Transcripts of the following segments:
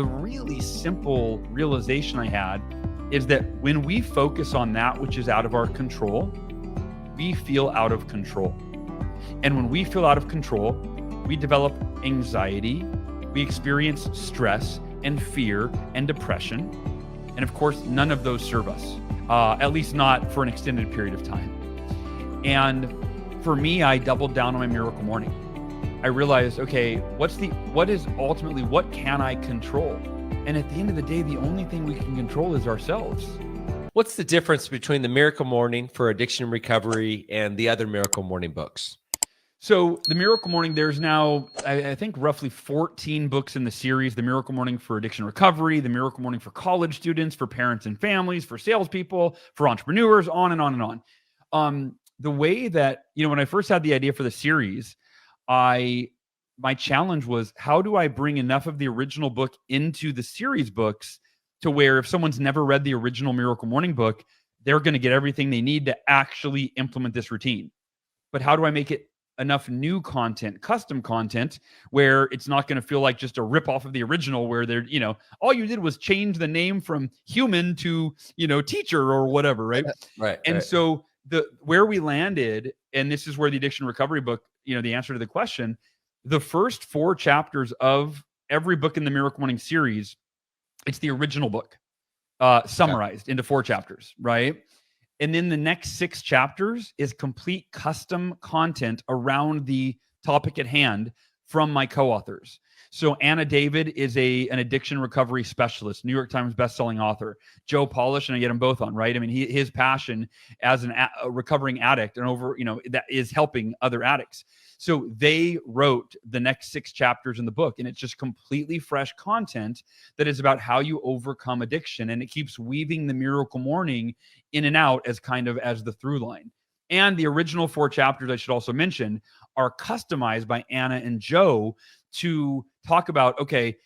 The really simple realization I had is that when we focus on that which is out of our control, we feel out of control. And when we feel out of control, we develop anxiety, we experience stress and fear and depression. And of course, none of those serve us, at least not for an extended period of time. And for me, I doubled down on my miracle morning. I realized, okay, what can I control? And at the end of the day, the only thing we can control is ourselves. What's the difference between the Miracle Morning for Addiction Recovery and the other Miracle Morning books? So the Miracle Morning, there's now, I think, roughly 14 books in the series. The Miracle Morning for Addiction Recovery, the Miracle Morning for college students, for parents and families, for salespeople, for entrepreneurs, on and on and on. The way that, when I first had the idea for the series, my challenge was, how do I bring enough of the original book into the series books to where if someone's never read the original Miracle Morning book, they're going to get everything they need to actually implement this routine. But how do I make it enough new content, custom content, where it's not going to feel like just a rip off of the original, where they're, all you did was change the name from human to, teacher or whatever, right? Right. And so where we landed, and this is where the Addiction Recovery book, the answer to the question, the first 4 chapters of every book in the Miracle Morning series, it's the original book, summarized into 4 chapters, right? And then the next 6 chapters is complete custom content around the topic at hand from my co-authors. So Anna David is an addiction recovery specialist, New York Times bestselling author. Joe Polish, and I get them both on, right? I mean, his passion as a recovering addict and that is helping other addicts. So they wrote the next 6 chapters in the book, and it's just completely fresh content that is about how you overcome addiction. And it keeps weaving the Miracle Morning in and out as the through line. And the original 4 chapters, I should also mention, are customized by Anna and Joe to talk about, okay,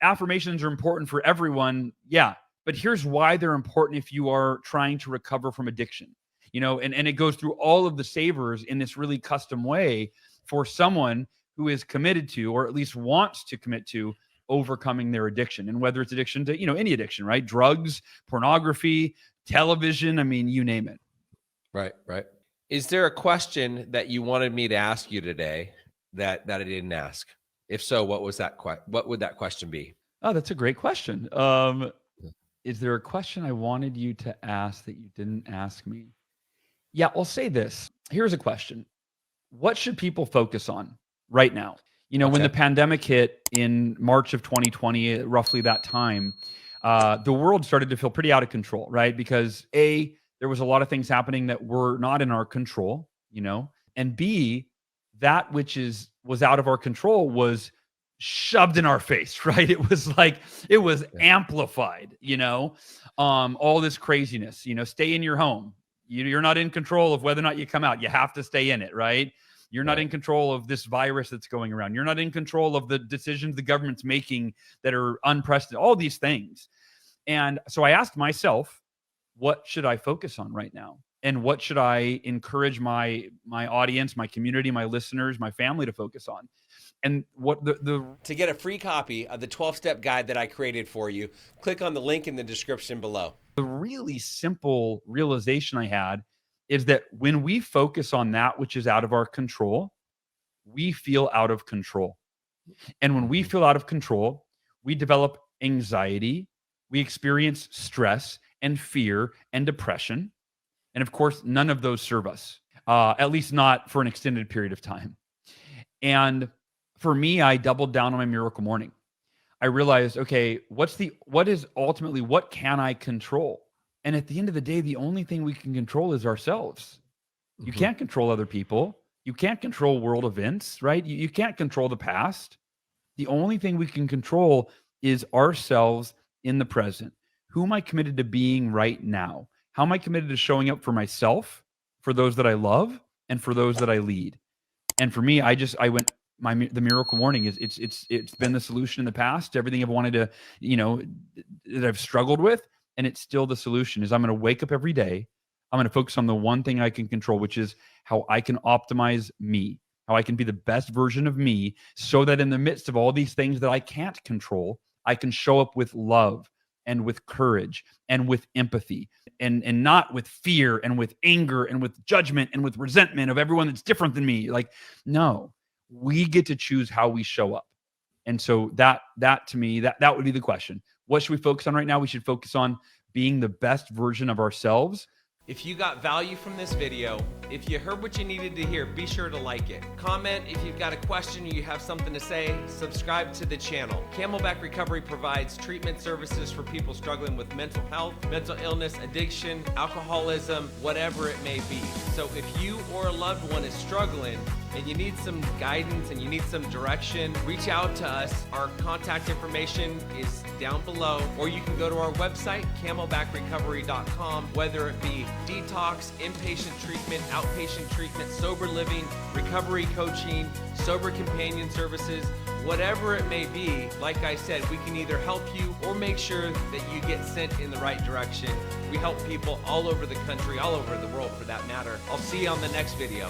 affirmations are important for everyone. Yeah, but here's why they're important if you are trying to recover from addiction. And it goes through all of the savers in this really custom way for someone who is committed to, or at least wants to commit to, overcoming their addiction. And whether it's addiction to, any addiction, right? Drugs, pornography, television, I mean, you name it. Right. Is there a question that you wanted me to ask you today that I didn't ask? If so, what would that question be? Oh, that's a great question. Is there a question I wanted you to ask that you didn't ask me? Yeah, I'll say this. Here's a question. What should people focus on right now? When the pandemic hit in March of 2020, roughly that time, the world started to feel pretty out of control, right? Because A, there was a lot of things happening that were not in our control, and B, that which was out of our control was shoved in our face, right? It was amplified, all this craziness, stay in your home. You're not in control of whether or not you come out. You have to stay in it, right? You're not in control of this virus that's going around. You're not in control of the decisions the government's making that are unprecedented, all these things. And so I asked myself, what should I focus on right now? And what should I encourage my audience, my community, my listeners, my family to focus on? And what to get a free copy of the 12-step guide that I created for you, click on the link in the description below. The really simple realization I had is that when we focus on that which is out of our control, we feel out of control. And when we feel out of control, we develop anxiety, we experience stress and fear and depression. And of course, none of those serve us, at least not for an extended period of time. And for me, I doubled down on my miracle morning. I realized, okay, what can I control? And at the end of the day, the only thing we can control is ourselves. Mm-hmm. You can't control other people. You can't control world events, right? You can't control the past. The only thing we can control is ourselves in the present. Who am I committed to being right now? How am I committed to showing up for myself, for those that I love, and for those that I lead? And for me, the miracle morning is it's been the solution in the past to everything I've wanted to, that I've struggled with. And it's still the solution. Is I'm going to wake up every day. I'm going to focus on the one thing I can control, which is how I can optimize me, how I can be the best version of me, so that in the midst of all these things that I can't control, I can show up with love and with courage and with empathy and not with fear and with anger and with judgment and with resentment of everyone that's different than me. Like, no, we get to choose how we show up. And so that to me, that would be the question. What should we focus on right now? We should focus on being the best version of ourselves. If you got value from this video, if you heard what you needed to hear, be sure to like it. Comment if you've got a question or you have something to say. Subscribe to the channel. Camelback Recovery provides treatment services for people struggling with mental health, mental illness, addiction, alcoholism, whatever it may be. So if you or a loved one is struggling and you need some guidance and you need some direction, reach out to us. Our contact information is down below, or you can go to our website, camelbackrecovery.com, whether it be detox, inpatient treatment, outpatient treatment, sober living, recovery coaching, sober companion services, whatever it may be. Like I said, we can either help you or make sure that you get sent in the right direction. We help people all over the country, all over the world for that matter. I'll see you on the next video.